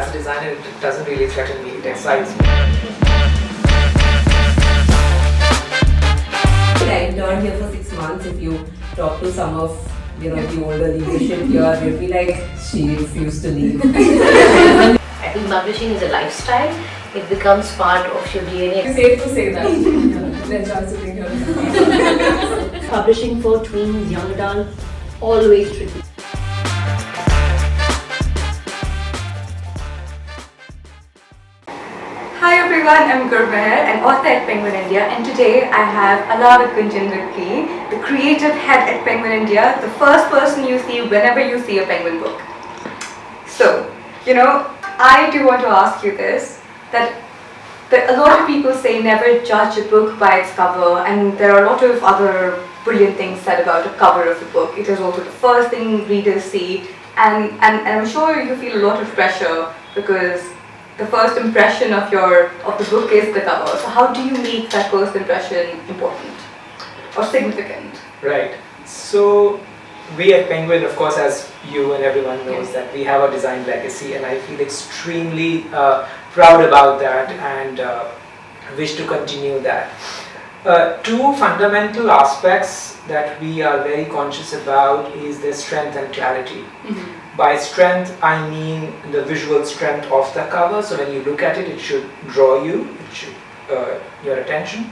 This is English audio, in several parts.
as a designer, it doesn't really threaten me, it excites me. I've learned here for 6 months. If you talk to some of the older leadership here, they'll be like, she refused to leave. I think publishing is a lifestyle. It becomes part of your DNA. It's safe to say that. Let's start sitting here. Publishing for tweens, young adults, always tricky. Hi everyone, I'm Gurmehar, an author at Penguin India, and today I have Ahlawat Gunjan with me, the creative head at Penguin India, the first person you see whenever you see a Penguin book. So, I do want to ask you this, that a lot of people say never judge a book by its cover, and there are a lot of other brilliant things said about a cover of a book. It is also the first thing readers see, and I'm sure you feel a lot of pressure because the first impression of the book is the cover. So how do you make that first impression important or significant? Right. So we at Penguin, of course, as you and everyone knows, that we have a design legacy, and I feel extremely proud about that and wish to continue that. Two fundamental aspects that we are very conscious about is the strength and clarity. Mm-hmm. By strength, I mean the visual strength of the cover. So when you look at it, it should draw you, it should your attention.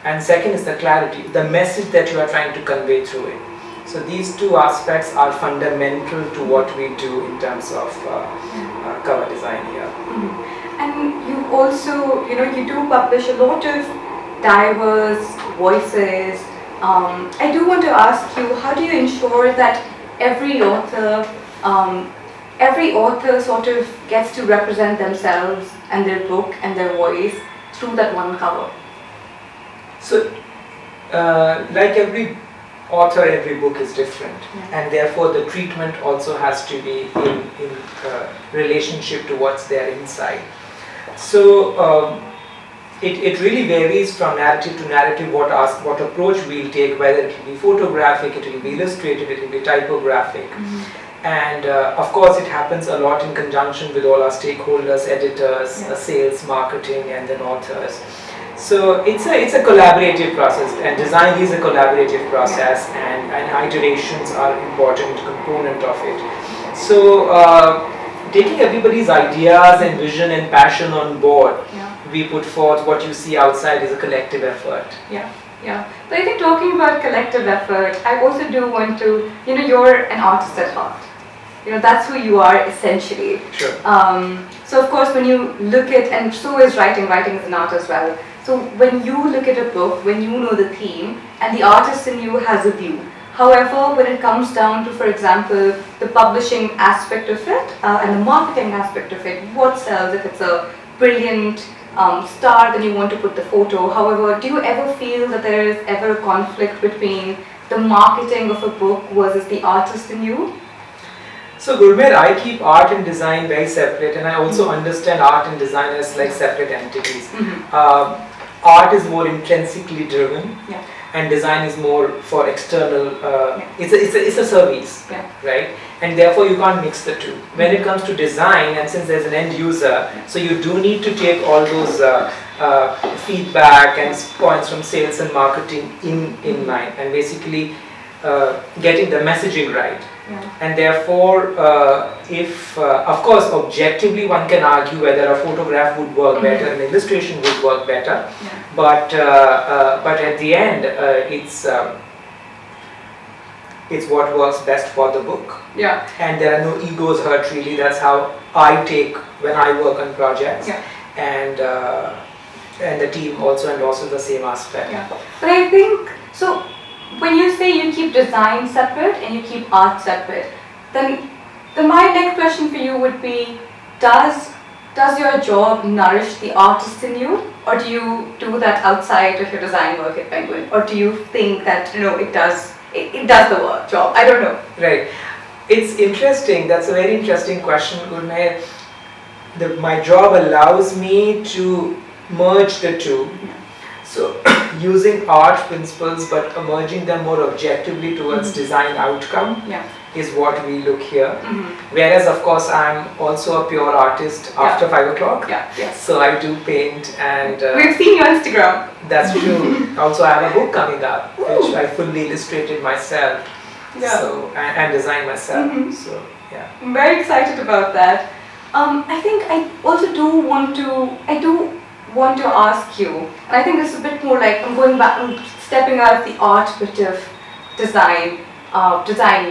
And second is the clarity, the message that you are trying to convey through it. So these two aspects are fundamental to what we do in terms of cover design here. Mm-hmm. And you also, you do publish a lot of diverse voices. I do want to ask you, how do you ensure that every author sort of gets to represent themselves and their book and their voice through that one cover? So, like every author, every book is different, and therefore the treatment also has to be in relationship to what's there inside. So it really varies from narrative to narrative what approach we'll take, whether it will be photographic, it will be illustrative, it will be typographic. Mm-hmm. And of course it happens a lot in conjunction with all our stakeholders, editors, sales, marketing, and then authors. So it's a collaborative process, and design is a collaborative process, and iterations are an important component of it. So taking everybody's ideas and vision and passion on board, we put forth what you see outside is a collective effort. Yeah. So I think talking about collective effort, I also do want to, you're an artist at heart. That's who you are essentially. Sure. So of course when you look at, and so is writing is an art as well. So when you look at a book, when you know the theme, and the artist in you has a view. However, when it comes down to, for example, the publishing aspect of it and the marketing aspect of it, what sells? If it's a brilliant star, then you want to put the photo. However, do you ever feel that there is ever a conflict between the marketing of a book versus the artist in you? So Gurmehar, I keep art and design very separate, and I also understand art and design as like separate entities. Mm-hmm. Art is more intrinsically driven, and design is more for external. It's a service, right? And therefore you can't mix the two. When it comes to design, and since there's an end user, so you do need to take all those feedback and points from sales and marketing in mind, and basically getting the messaging right. And therefore, if of course objectively one can argue whether a photograph would work better, an illustration would work better, but at the end it's what works best for the book. And there are no egos hurt really. That's how I take when I work on projects, and the team also endorses the same aspect. But I think so. When you say you keep design separate and you keep art separate, then my next question for you would be, does your job nourish the artist in you, or do you do that outside of your design work at Penguin, or do you think that it does the job? I don't know. Right. It's interesting. That's a very interesting question, Gurmehar. My job allows me to merge the two. So using art principles but merging them more objectively towards design outcome is what we look here. Whereas of course I'm also a pure artist after 5 o'clock. So I do paint and we've seen your Instagram. that's true. Also I have a book coming up which I fully illustrated myself. So and designed myself. So yeah. I'm very excited about that. I think I also do want to ask you, and I think this is a bit more like I'm going back, I'm stepping out of the art bit of designing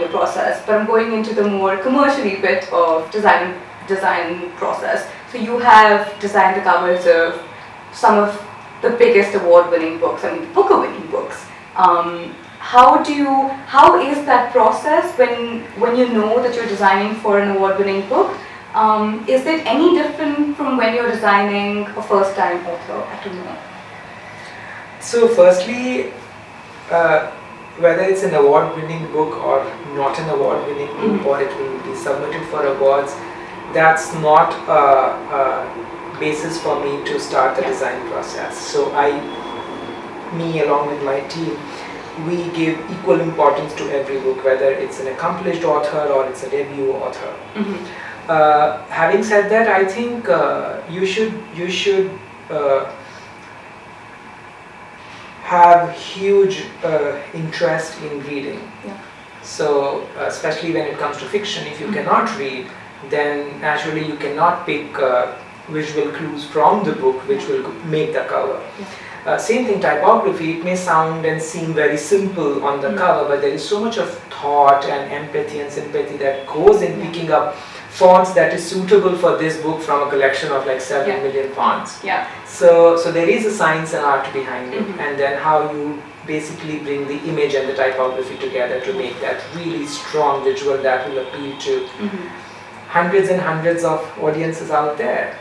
the process, but I'm going into the more commercially bit of design process. So you have designed the covers of some of the biggest award-winning books, I mean Booker-winning books. How is that process when you know that you're designing for an award-winning book? Is it any different from when you're designing a first-time author? I don't know. So firstly, whether it's an award-winning book or not an award-winning book, or it will be submitted for awards, that's not a basis for me to start the design process. So me along with my team, we give equal importance to every book, whether it's an accomplished author or it's a debut author. Having said that, I think you should have huge interest in reading. So especially when it comes to fiction, if you cannot read, then naturally you cannot pick visual clues from the book which will make the cover. Same thing, typography, it may sound and seem very simple on the cover, but there is so much of thought and empathy and sympathy that goes in picking up fonts that is suitable for this book from a collection of like 7 million fonts. So there is a science and art behind it, and then how you basically bring the image and the typography together to make that really strong visual that will appeal to hundreds and hundreds of audiences out there.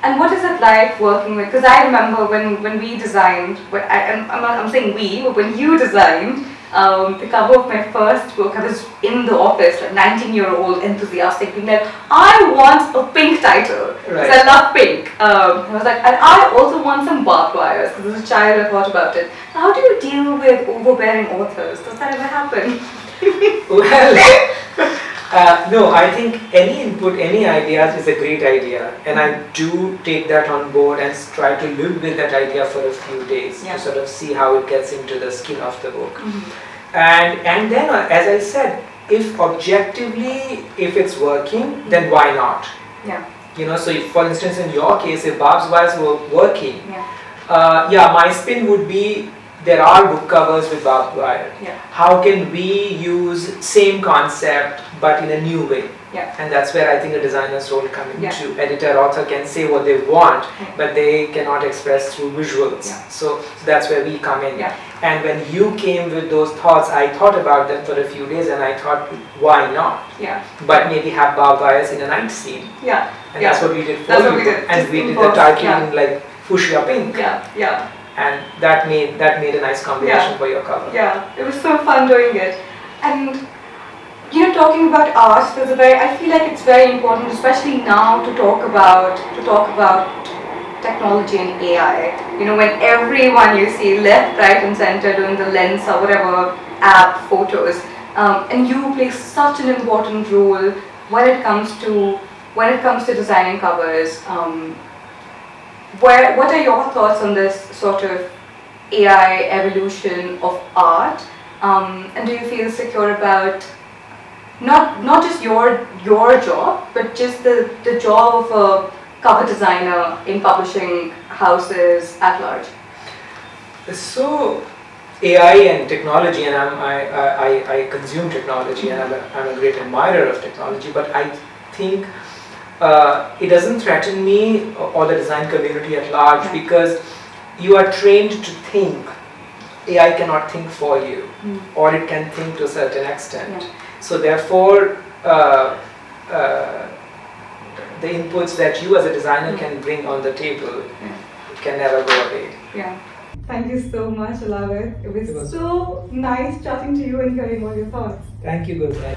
And what is it like working with, because I remember when we designed, I'm saying we, but when you designed the cover of my first book, I was in the office, like 19-year-old enthusiastic, being like, I want a pink title, because I love pink. I was like, and I also want some barbed wires, because as a child I thought about it. How do you deal with overbearing authors? Does that ever happen? Well, no, I think any input, any ideas is a great idea, and I do take that on board and try to live with that idea for a few days to sort of see how it gets into the skin of the book. And then, as I said, if objectively, if it's working, then why not? You know, so if, for instance, in your case, if barbed wires were working, my spin would be, there are book covers with barbed wire. How can we use same concept but in a new way? And that's where I think a designer's role comes into. Editor, author can say what they want, but they cannot express through visuals. So that's where we come in. And when you came with those thoughts, I thought about them for a few days, and I thought, why not? But maybe have barbed wires in a night scene. And that's what we did for you. And we did the title in like fuchsia pink. And that made a nice combination for your cover. It was so fun doing it. And you know, talking about art, I feel like it's very important, especially now, to talk about technology and AI. You know, when everyone you see left, right, and center doing the lens or whatever app photos, and you play such an important role when it comes to designing covers. What are your thoughts on this sort of AI evolution of art? And do you feel secure about not just your job, but just the job of a cover designer in publishing houses at large? So AI and technology, and I consume technology, and I'm a great admirer of technology, but I think it doesn't threaten me or the design community at large, because you are trained to think. AI cannot think for you, or it can think to a certain extent. So therefore, the inputs that you as a designer can bring on the table can never go away. Thank you so much, Ahlawat. It was so nice chatting to you and hearing all your thoughts. Thank you, Gurmehar.